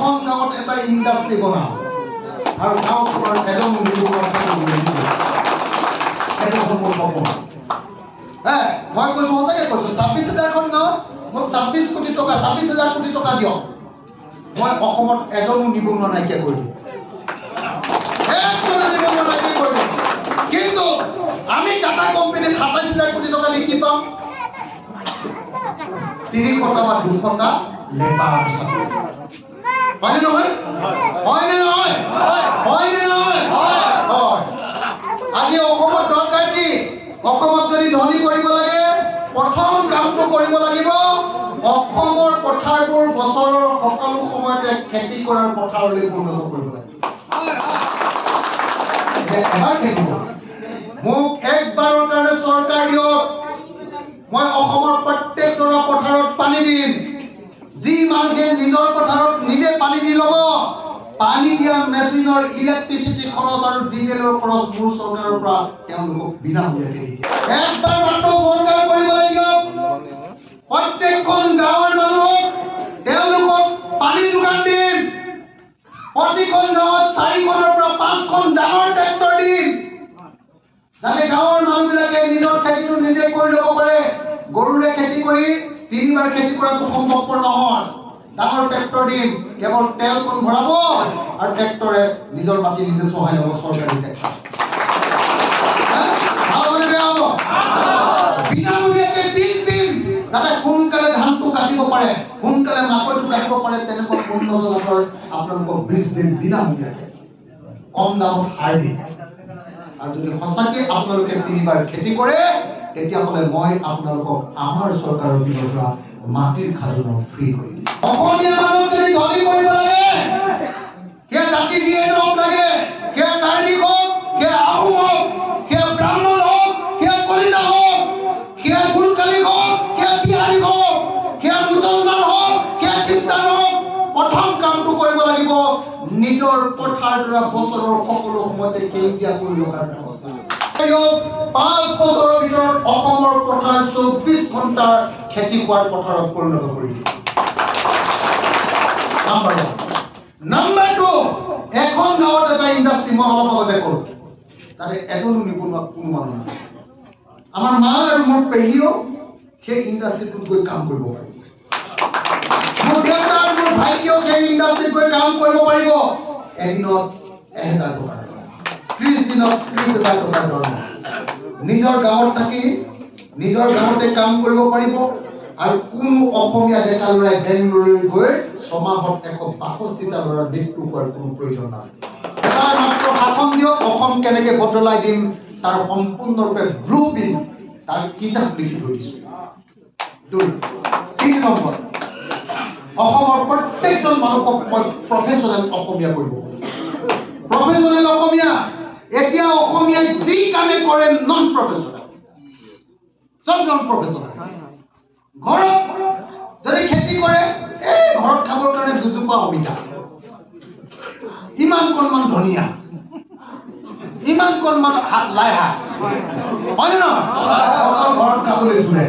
এখন গাঁৱত এটা ইণ্ডাষ্ট্ৰী বনাওঁ আৰু গাঁওখনৰ এজন নিবনুৱা সেইটো সম্পূৰ্ণ সপোন। মই কৈছোঁ সঁচাকৈ কৈছোঁ 26,000খন গাঁৱত মোক 26 কোটি টকা 26,000 কোটি টকা দিয়ক, মই অসমত এজনো নিবনুৱা নাইকিয়া কৰি দিম, একজনো নিবনুৱা নাইকিয়া কৰি দিম। কিন্তু আমি টাটা কোম্পানীত 27,000 কোটি টকা দি কি পাম? 300টা বা 200টা লেবাৰ চাকৰি। হয়নে নহয়? হয়নে নহয়? হয়নে নহয়? হয়। আজি অসমত দৰকাৰ কি? অসমত যদি ধনী কৰিব লাগে প্ৰথম কামটো কৰিব লাগিব অসমৰ পথাৰবোৰ বছৰৰ সকলো সময়তে খেতি কৰাৰ পথাৰলৈ পৰিণত কৰিব লাগিব। এবাৰ খেতিব মোক একবাৰৰ কাৰণে চৰকাৰ দিয়ক, মই অসমৰ প্ৰত্যেকটা পথাৰত পানী দিম। যি মানুহে নিজৰ পথাৰত নিজে পানী দি ল'ব, পানী দিয়া মেচিনৰ ইলেক্ট্ৰিচিটি খৰচ আৰু ডিজেলৰ খৰচ মোৰ চৰকাৰৰ পৰা তেওঁলোকক বিনামূলীয়াকৈ দি দিয়ে। একবাৰ মাত্ৰ চৰকাৰ কৰিব লাগিব, প্ৰত্যেকখন গাঁৱৰ মানুহক তেওঁলোকক পানী যোগান দিম। প্ৰতিখন গাঁৱত 4খনৰ পৰা 5খন ডাঙৰ ট্ৰেক্টৰ দিম, যাতে গাঁৱৰ মানুহবিলাকে নিজৰ খেতিটো নিজে কৰি ল'ব পাৰে। গৰুৰে খেতি কৰি 3বাৰ খেতি কৰাটো সম্ভৱপৰ নহয়। ডাঙৰ ট্ৰেক্টৰ দিম, কেৱল তেলখন ভৰাব আৰু ট্ৰেক্টৰে নিজৰ মাটি নিজে চহাই ল'ব। চৰকাৰী ট্ৰেক্টৰ ভাল হ'লে বেয়া হ'ব। বিনামূলীয়াকৈ বীজ দিম, যাতে সোনকালে ধানটো কাটিব পাৰে, সোনকালে মাকৈটো কাটিব পাৰে। তেনেকুৱা উন্নত জাতৰ আপোনালোকক বীজ দিম বিনামূলীয়াকৈ, কম দামত সাৰ দিম। আৰু যদি সঁচাকৈ আপোনালোকে 3বাৰ খেতি কৰে তেতিয়াহ'লে মই আপোনালোকক আমাৰ চৰকাৰৰ পিনৰ পৰা মাটিৰ খাজনা ফ্ৰী কৰি দিম। অসমীয়া মানুহক যদি ধনী কৰিব লাগে, সেয়া জাতি যিয়ে নহওক লাগে, সেয়া কাৰ্বি হওক, সেয়া আহোম হওক, সেয়া ব্ৰাহ্মণ হওক, সেয়া কলিতা হওক, সেয়া গুৰকালি হওক, সেয়া বিহাৰী হওক, সেয়া মুছলমান হওক, সেয়া খ্ৰীষ্টান হওক, প্ৰথম কামটো কৰিব লাগিব নিজৰ পথাৰডৰা বছৰৰ সকলো সময়তে সেউজীয়া কৰি ৰখাৰ ব্যৱস্থা। 5 বছৰৰ ভিতৰত অসমৰ পথাৰ 24 ঘণ্টাৰ খেতি হোৱাৰ পথাৰত পৰিণত কৰি দিব। নাম্বাৰ 2, এখন গাঁৱত এটা ইণ্ডাষ্ট্ৰী মই অলপ আগতে ক'লো, তাতে এজনো নিবনুৱা কোনো মানুহ নাই। আমাৰ মা আৰু মোৰ পেহীও সেই ইণ্ডাষ্ট্ৰীটোত গৈ কাম কৰিব পাৰিব। মোৰ দেউতা আৰু মোৰ ভাইটিও সেই ইণ্ডাষ্ট্ৰীত গৈ কাম কৰিব পাৰিব। এদিনত 1,000 টকা, 30 দিনত 30,000 টকা দৰমহা। নিজৰ গাঁৱত থাকি নিজৰ গাঁৱতে কাম কৰিব পাৰিব। আৰু কোনো অসমীয়া ডেকা ল'ৰাই বেংগলোৰলৈ গৈ 6 মাহত 162টা ল'ৰাৰ মৃত্যু হোৱাৰ কোনো প্ৰয়োজন নাই। এবাৰ মাত্ৰ শাসন দিয়ক, অসম কেনেকে বদলাই দিম তাৰ সম্পূৰ্ণৰূপে ব্লু প্ৰিণ্ট, তাৰ কিতাপ লিখি থৈ দিছোঁ। 3 নম্বৰ, অসমৰ প্ৰত্যেকজন মানুহক প্ৰফেচনেল অসমীয়া কৰিব। প্ৰফেচনেল অসমীয়া। এতিয়া অসমীয়াই যি কামে কৰে নন প্ৰফেচনেল, চব নন প্ৰফেচনেল। ঘৰত যদি খেতি কৰে, ঘৰত খাবৰ কাৰণে 2জোপা অমিতা, ইমান কণমান ধনিয়া, ইমান কণমান লাই শাক, হয়নে নহয়? অকল ঘৰত খাবলৈ জোৰে।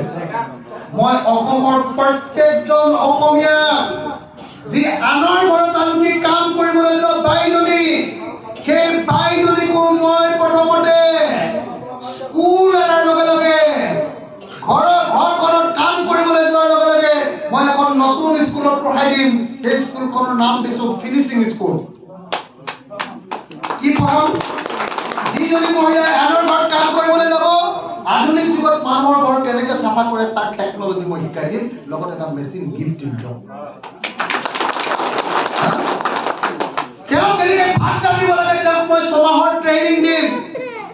মই অসমৰ প্ৰত্যেকজন অসমীয়া যি আনৰ ঘৰত আনকি কাম কৰিবলৈ যোৱা বাইজনী, সেই বাইজনীকো মই প্ৰথমতে স্কুল এৰাৰ লগে লগে ঘৰখনত কাম কৰিবলৈ যোৱাৰ লগে লগে মই এখন নতুন স্কুলত পঢ়াই দিম। সেই স্কুলখনৰ নাম দিছোঁ ফিনিচিং স্কুল। কি পঢ়াম? যিজনী মহিলাই আনৰ ঘৰত কাম কৰিবলৈ যাব, আধুনিক যুগত মানুহৰ ঘৰ কেনেকৈ চাফা কৰে তাৰ টেকনলজি মই শিকাই দিম, লগত এটা মেচিন গিফ্ট দিম। তেওঁ কেনেকৈ ভাত ৰান্ধিব লাগে তেওঁক মই 6 মাহৰ ট্ৰেইনিং দিম।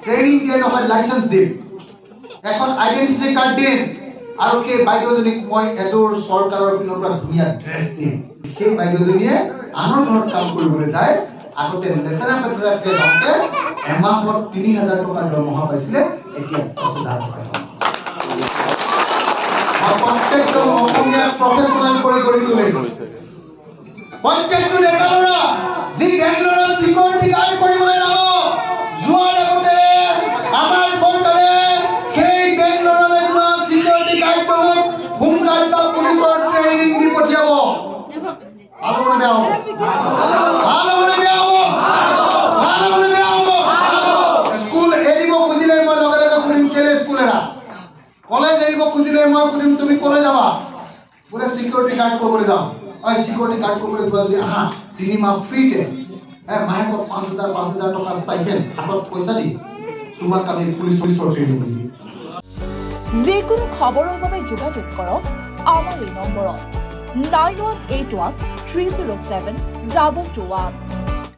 ট্ৰেইনিং দিয়ে নহয়, লাইচেন্স দিম, এখন আইডেন্টিটি কাৰ্ড দিম। আৰু সেই বাইদেউজনীক মই এযোৰ চৰকাৰৰ পিনৰ পৰা ধুনীয়া ড্ৰেছ দিম। সেই বাইদেউজনীয়ে আনৰ ঘৰত কাম কৰিবলৈ যায়, আগতে লেতেৰা পেতেৰাকৈ যাওঁতে এমাহত 3,000 টকাৰ দৰমহা পাইছিলে, এতিয়া 10,000 টকা। প্ৰত্যেকজন অসমীয়াক প্ৰফেচনেল কৰি তুলিছোঁ। প্ৰত্যেকটো ডেকা ল'ৰা যি বেংগলোৰত চিকিউৰিটি গাৰ্ড কৰিবলৈ যাব, যোৱাৰ আগতে আমাৰ চৰকাৰে সেই বেংগলোৰলৈ যোৱা চিকিউৰিটি গাৰ্ডজনক হোমগাৰ্ড বা পুলিচৰ ট্ৰেইনিং দি পঠিয়াব। ভাল হ'ব নে বেয়া হ'ব? স্কুলেৰা কলেজ এৰিব খুজিলে মই সুধিম তুমি কলে যাবা বোলে সিকিউৰিটি গাৰ্ড কৰিবলৈ যাওঁ সিকিউৰিটি গাৰ্ড কৰিবলৈ যোৱা যদি আহা 3 মাহ ফ্ৰীতে মাহেকত 5,000 টকা ষ্টাইপেণ্ড হাতত পইচা দি তোমাক আমি পুলিচৰ ট্ৰেইনিং দিম যিকোনো খবৰৰ বাবে যোগাযোগ কৰক আমাৰ এই নম্বৰত 9181 307 2221